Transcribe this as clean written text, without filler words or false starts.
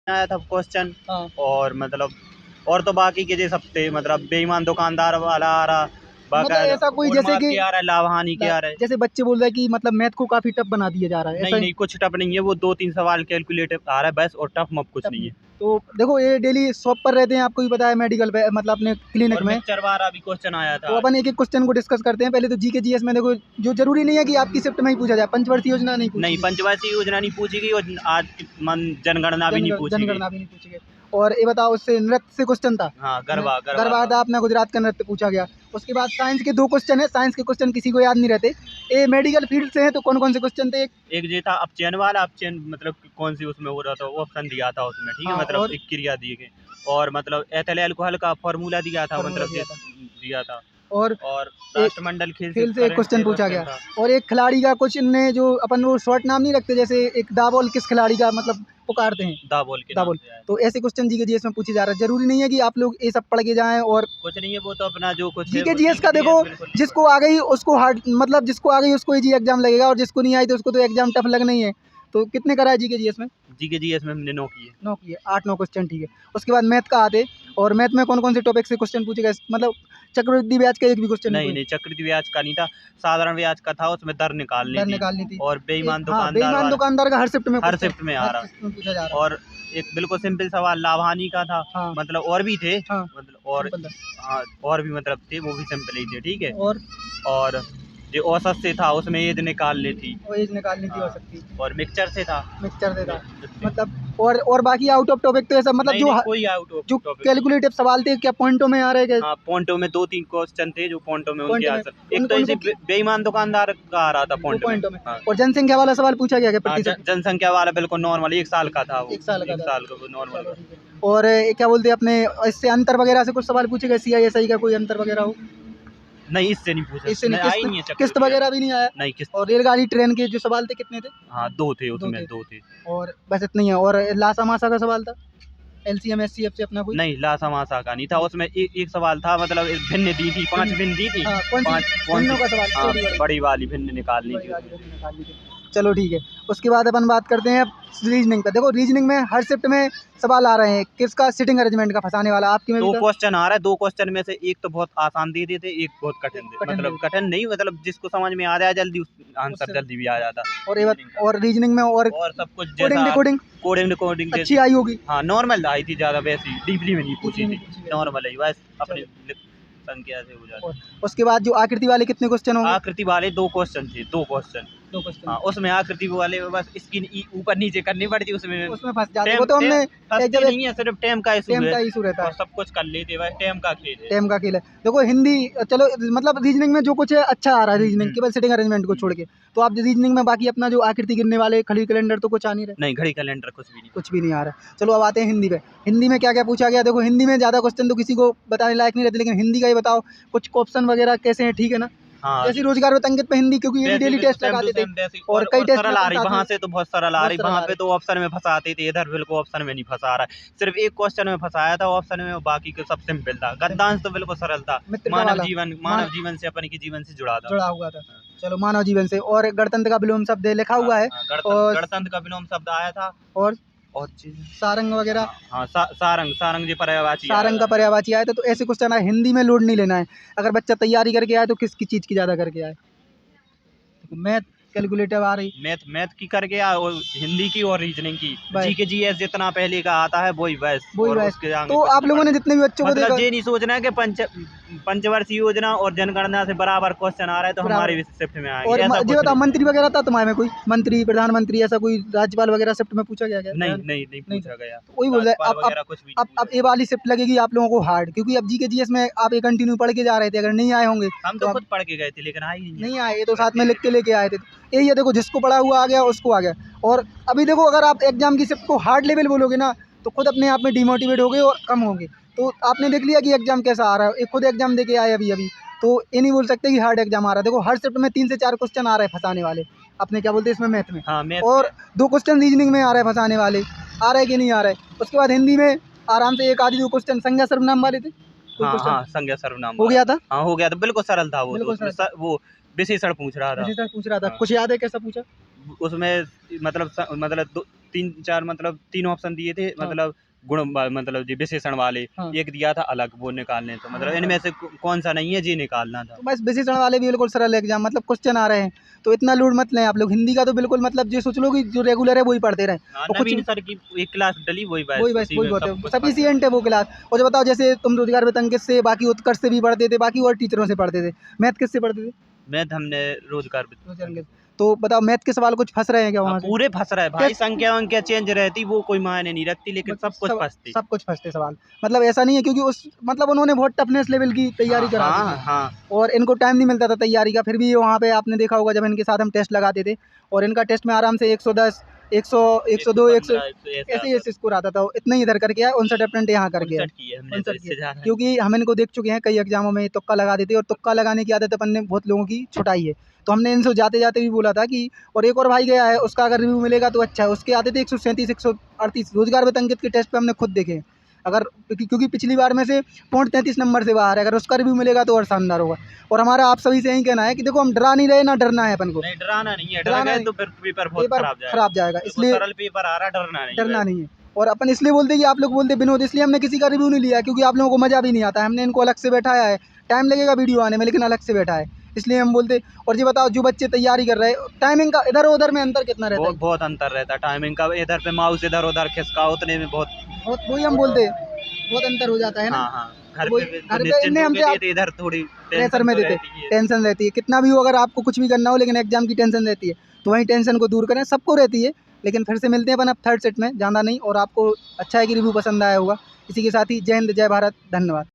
आया था क्वेश्चन। हाँ। और मतलब और तो बाकी के जैसे सब थे, मतलब बेईमान दुकानदार वाला आ रहा, मतलब ऐसा कोई जैसे कि आ रहा है, लाभहानि के आ रहा है। जैसे बच्चे बोल रहे हैं कि मतलब मैथ को काफी टफ बना दिया जा रहा है, नहीं कुछ टफ नहीं है, वो 2-3 सवाल कैलकुलेटर आ रहा है बस, और टफ मप कुछ नहीं है। तो देखो ये डेली शॉप पर रहते हैं, आपको भी पता है, मेडिकल पे मतलब अपने क्लिनिक में। मिक्सचर वाला भी क्वेश्चन आया था। तो अपन एक एक क्वेश्चन को डिस्कस करते हैं। पहले तो जीके जीएस में देखो, जो जरूरी नहीं है कि आपकी शिफ्ट में ही पूछा जाए, पंचवर्षीय योजना नहीं पूछी, पंचवर्षीय योजना नहीं पूछी गई, और आज जनगणना भी नहीं पूछी गई। और ये बताओ, उससे नृत्य से क्वेश्चन था। हाँ, गरबा था अपना, गुजरात का नृत्य पूछा गया। उसके बाद साइंस के 2 क्वेश्चन है, साइंस के क्वेश्चन किसी को याद नहीं रहते। ये मेडिकल फील्ड से है, तो कौन कौन से क्वेश्चन थे? एक ये था अपचयन वाला, अपचयन मतलब कौन सी उसमें हो रहा था, वो ऑप्शन दिया था उसमें, ठीक है। हाँ, मतलब एक क्रिया दिए गए, और मतलब एथिल अल्कोहल का फॉर्मूला दिया था, मतलब दिया था। और राष्ट्रमंडल खेल से एक क्वेश्चन पूछा गया। और एक खिलाड़ी का क्वेश्चन ने, जो अपन वो शॉर्ट नाम नहीं रखते, जैसे एक दाबोल किस खिलाड़ी का मतलब पुकारते हैं, दाबोल के दाबोल। तो ऐसे क्वेश्चन जीके जीएस में पूछे जा रहे हैं। जरूरी नहीं है कि आप लोग ये सब पढ़ के जाएं, और कुछ नहीं है, वो तो अपना जो कुछ जीके जीएस का देखो, जिसको आ गई उसको हार्ड, मतलब जिसको आ गई उसको इजी एग्जाम लगेगा, और जिसको नहीं आई तो उसको तो एग्जाम टफ लगना ही है। तो कितने करा है जीके जीएस में? जीके जीएस में हमने 9 किए। 8-9 क्वेश्चन, ठीक है। उसके बाद मैथ का आते, और मैथ में कौन कौन से टॉपिक से क्वेश्चन पूछे गए? मतलब चक्रवृद्धि ब्याज का एक भी क्वेश्चन नहीं, चक्रवृद्धि ब्याज का नहीं था, साधारण ब्याज का था, उसमें दर निकालनी थी। और बेईमान दुकानदार का हर शिफ्ट में आ रहा पूछा जा रहा है। और एक बिल्कुल सिंपल सवाल लाभहानि का था। हाँ। मतलब और भी थे, हाँ। मतलब और भी मतलब थे, वो भी सिंपल ही थे, ठीक है। और जो औसत से था, उसमें एज निकालनी थी, औसत की। और मिक्सचर से था। मतलब और बाकी आउट ऑफ टॉपिक तो ऐसा, मतलब जो कैलकुलेटिव सवाल थे, क्या पॉइंटों में आ रहे हैं? हाँ, पॉइंटों में 2-3 क्वेश्चन थे जो पॉइंटों में उनके आंसर। एक तो ऐसे बेईमान दुकानदार का आ रहा था पॉइंटों में। और जनसंख्या वाला सवाल पूछा गया क्या? जनसंख्या वाला बिल्कुल नॉर्मल 1 साल का था, वो 1 साल का वो नॉर्मल। और क्या बोलते हैं अपने, इससे अंतर वगैरह से कुछ सवाल पूछे गए, सीआईएसआई का कोई अंतर वगैरह हो? नहीं, इससे नहीं पूछा, इससे नहीं, किस्त वगैरह भी नहीं आया। नहीं, किस्त। और रेलगाड़ी ट्रेन के जो सवाल थे कितने थे? हाँ, 2 थे उसमें, 2 थे। और बस इतना ही है। और लासा मासा का सवाल था, एलसीएम एचसीएफ से अपना कोई? नहीं, लासा मासा का नहीं था, उसमें एक सवाल था, मतलब भिन्न दी थी, 5 भिन्न दी थी। कौन भिन्नों का सवाल? बड़ी वाली भिन्न निकालनी थी। चलो ठीक है। उसके बाद अपन बात करते हैं रीजनिंग पे। देखो रीजनिंग में हर शिफ्ट में सवाल आ रहे हैं, किसका? सिटिंग अरेंजमेंट का फंसाने वाला। आपकी में 2 क्वेश्चन आ रहा है, 2 क्वेश्चन में से एक तो बहुत आसान दे देते, एक बहुत कठिन मतलब कठिन नहीं, मतलब जिसको समझ में आ जाए जल्दी आंसर जल्दी भी आ जाता। और रीजनिंग में और सब कुछ जैसा कोडिंग अच्छी आई होगी। हाँ, नॉर्मल आई थी, ज्यादा वैसी डीपली में नहीं पूछी थी, नॉर्मल ही बस अपनी संख्या से हो जाती। उसके बाद जो आकृति वाले कितने क्वेश्चन होंगे? आकृति वाले 2 क्वेश्चन थे, 2 क्वेश्चन। हाँ, उसमें आकृति वाले में बस स्किन ऊपर नीचे करनी पड़ती, उसमें फंस जाते। वो तो हमने नहीं है, सिर्फ टाइम का इशू रहता है, सब कुछ कर लेते, बस टाइम का खेल है। देखो हिंदी, चलो मतलब रीजनिंग में जो कुछ है अच्छा आ रहा है, रीजनिंग केवल सिटिंग अरेंजमेंट को छोड़ के। तो आप रीजनिंग में बाकी अपना जो आकृति गिनने वाले, खड़ी कैलेंडर तो कुछ आ नहीं रहे? नहीं, घड़ी कैलेंडर कुछ भी नहीं आ रहा है। चलो अब आते हैं हिंदी पे। हिंदी में क्या क्या पूछा गया? देखो हिंदी में ज़्यादा क्वेश्चन तो किसी को बताने लायक नहीं रहते, लेकिन हिंदी का ये बताओ कुछ ऑप्शन वगैरह कैसे हैं, ठीक है ना? हाँ, जैसे रोजगार में अंकित पे हिंदी, क्योंकि ये डेली टेस्ट लगाते थे, और कई टेस्ट सरल आ रही, वहाँ से तो बहुत सरल आ रही, वहाँ पे तो ऑप्शन में फंसाते थे, इधर बिल्कुल ऑप्शन में नहीं फंसा रहा है, सिर्फ एक क्वेश्चन में फंसाया था ऑप्शन में, बाकी के सब सिंपल था। गद्यांश तो बिल्कुल सरल था, मानव जीवन से, अपन के जीवन से जुड़ा हुआ था। चलो मानव जीवन से। और गणतंत्र का विलोम शब्द लिखा हुआ है, गणतंत्र का विलोम शब्द आया था। और सारंग वगैरह। हाँ, सारंग जी पर्यायवाची, सारंग का पर्यायवाची आया था। तो ऐसे क्वेश्चन आए, हिंदी में लोड नहीं लेना है। अगर बच्चा तैयारी करके आए तो किसकी चीज़ की ज़्यादा करके आए? मैथ कैलकुलेटर आ रही, मैथ की करके आए, और हिंदी की और रीजनिंग की। जीके जीएस जितना पहले का आता है वही बस। तो आप लोगों ने जितने भी बच्चों को देखा, ये नहीं सोचना है कि पंचवर्षीय योजना और जनगणना से बराबर क्वेश्चन आ रहा है तो हमारे शिफ्ट में आएंगे। और ये बता, मंत्री वगैरह था तुम्हारे में कोई? मंत्री, प्रधानमंत्री, ऐसा कोई राज्यपाल वगैरह शिफ्ट में पूछा गया क्या? नहीं पूछा गया। वही बोल रहे हैं। अब ये वाली शिफ्ट लगेगी आप लोगों को हार्ड, क्योंकि अब जीके जीएस में आप ये कंटिन्यू पढ़ के जा रहे थे। अगर नहीं आए होंगे, हम तो खुद पढ़ के गए थे, लेकिन नहीं आए तो साथ में लिख के लेके आए थे। यही है, देखो जिसको पढ़ा हुआ आ गया उसको आ गया। और अभी देखो, अगर आप एग्जाम की शिफ्ट को हार्ड लेवल बोलोगे ना, तो खुद अपने आप में डिमोटिवेट हो गए और कम होंगे। तो आपने देख लिया कि एग्जाम कैसा आ रहा है, एक खुद एग्जाम दे के आए अभी, तो ये नहीं बोल सकते कि हार्ड एग्जाम आ रहा है। देखो हर शिफ्ट में 3 से 4 क्वेश्चन आ रहे हैं फंसाने वाले, अपने क्या बोलते हैं इसमें, मैथ में। हाँ, और 2 क्वेश्चन रीजनिंग में आ रहे हैं फंसाने वाले, आ रहे कि नहीं आ रहे। उसके बाद हिंदी में आराम से 1 आधी 2 क्वेश्चन संज्ञा सर्वनाम वाले थे। हाँ, संज्ञा सर्वनाम हो गया था। हाँ, हो गया था, बिल्कुल सरल था वो विशेषण पूछ रहा था। कुछ याद है कैसा पूछा? उसमें मतलब 3-4 मतलब 3 ऑप्शन दिए थे, हाँ। मतलब गुण मतलब जी विशेषण वाले, हाँ। एक दिया था अलग वो निकालने, तो मतलब इनमें से कौन सा नहीं है जी निकालना था। तो बस विशेषण वाले भी बिल्कुल सरल एग्जाम, मतलब क्वेश्चन आ रहे हैं, तो इतना लोड मत लें आप लोग। हिंदी का तो बिल्कुल मतलब जो सोच लो कि जो रेगुलर है वही पढ़ते रहे, हाँ, और कुछ नवीन सर की एक क्लास डली वही वही बस, बस उसी वही में बहुत सब है, कुछ सफिशिएंट है वो क्लास। और जो बताओ, जैसे तुम रोजगार वेतन किससे, बाकी उत्कर्ष से भी पढ़ते थे, बाकी और टीचरों से पढ़ते थे, मैथ किससे पढ़ते थे? मैथ हमने रोजगार रोजगार के। तो बताओ मैथ के सवाल कुछ फंस रहे हैं क्या हाँ, वहाँ से? पूरे फंस रहा है भाई, टेस्ट संख्या वंख्या चेंज रहती वो कोई मायने नहीं रखती, लेकिन सब कुछ फंसती। सब कुछ फंसते सवाल, मतलब ऐसा नहीं है, क्योंकि उस मतलब उन्होंने बहुत टफनेस लेवल की तैयारी करा दी हाँ थी, हाँ, और इनको टाइम नहीं मिलता था तैयारी का। फिर भी वहाँ पे आपने देखा होगा, जब इनके साथ हम टेस्ट लगाते थे, और इनका टेस्ट में आराम से 110, 100, 102, 100 115 ऐसे ऐसे आता ऐसे स्कोर आता था। इतना ही इधर करके आया, 59 अटेम्प्ट यहाँ था। करके आए, 59 की है हमने, तो 59 किए। इससे ज्यादा नहीं। क्योंकि हम इनको देख चुके हैं कई एग्जामों में तुक्का लगा देते, और तुक्का लगाने की आदत अपन ने बहुत लोगों की छुटाई है। तो हमने इनसे जाते जाते भी बोला था कि, और एक और भाई गया है, उसका अगर रिव्यू मिलेगा तो अच्छा है। उसके आते थे 137, 138 रोजगार वेतन के टेस्ट पे हमने खुद देखे। अगर क्योंकि पिछली बार में से 33 नंबर से बाहर है, अगर उसका रिव्यू मिलेगा तो और शानदार होगा। और हमारा आप सभी से यही कहना है कि देखो, हम डरा नहीं रहे, ना डरना है अपन को। नहीं, डराना नहीं है, डर डराना गए नहीं, तो फिर पेपर बहुत पेपर खराब जाएगा। खराब जाएगा, देखो, इसलिए सरल पेपर आ रहा, डरना नहीं डरना है। नहीं है। और अपन इसलिए बोलते हैं कि आप लोग बोलते विनोद, इसलिए हमने किसी का रिव्यू नहीं लिया, क्योंकि आप लोगों को मज़ा भी नहीं आता है। हमने इनको अलग से बैठाया है, टाइम लगेगा वीडियो आने में, लेकिन अलग से बैठा है, इसलिए हम बोलते। और ये बताओ, जो बच्चे तैयारी कर रहे हैं, टाइमिंग का इधर उधर में अंतर कितना रहता है? बहुत अंतर रहता है टाइमिंग का, इधर पे माउस इधर उधर खिसका उतने में बहुत। बहुत, वही हम बोलते हैं, बहुत अंतर हो जाता है ना। हाँ हाँ, घर तो वही पे घर तो पे निश्चिंत इनने होके हमसे दिए थे, इधर थोड़ी प्रेशर टेंशन में तो देते, रहती है। टेंशन रहती है, कितना भी हो, अगर आपको कुछ भी करना हो, लेकिन एग्जाम की टेंशन रहती है, तो वही टेंशन को दूर करें, सबको रहती है। लेकिन फिर से मिलते हैं अपन अब थर्ड सेट में, ज़्यादा नहीं। और आपको अच्छा है कि रिव्यू पसंद आया होगा। इसी के साथ ही जय हिंद, जय भारत, धन्यवाद।